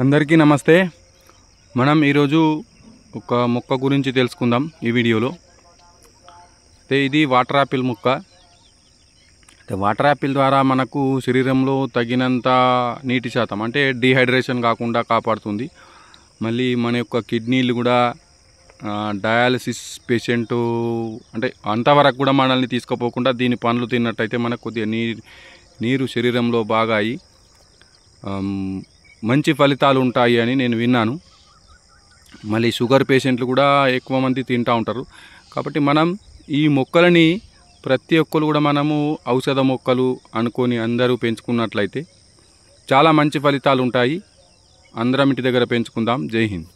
అందరికీ నమస్తే। మనం ఈరోజు ఒక మొక్క గురించి తెలుసుకుందాం ఈ వీడియోలో। ఇది వాటర్ యాపిల్ మొక్క। వాటర్ యాపిల్ ద్వారా మనకు శరీరంలో తగినంత నీటి శాతం అంటే డీహైడ్రేషన్ కాకుండా కాపాడుతుంది। మళ్ళీ మన యొక్క కిడ్నీలు కూడా డయాలసిస్ పేషెంట్ అంటే అంతవరకు కూడా మనల్ని తీసుకుపోకుండా దీని పండ్లు తిన్నట్టయితే మనకు కొద్దిగా నీరు శరీరంలో బాగా అయ్యి మంచి ఫలితాలు ఉంటాయి అని నేను విన్నాను। మళ్ళీ షుగర్ పేషెంట్లు కూడా ఎక్కువ మంది తింటూ ఉంటారు। కాబట్టి మనం ఈ మొక్కలని ప్రతి ఒక్కరు కూడా మనము ఔషధ మొక్కలు అనుకొని అందరూ పెంచుకున్నట్లయితే చాలా మంచి ఫలితాలు ఉంటాయి। అందరం ఇంటి దగ్గర పెంచుకుందాం। జై హింద్।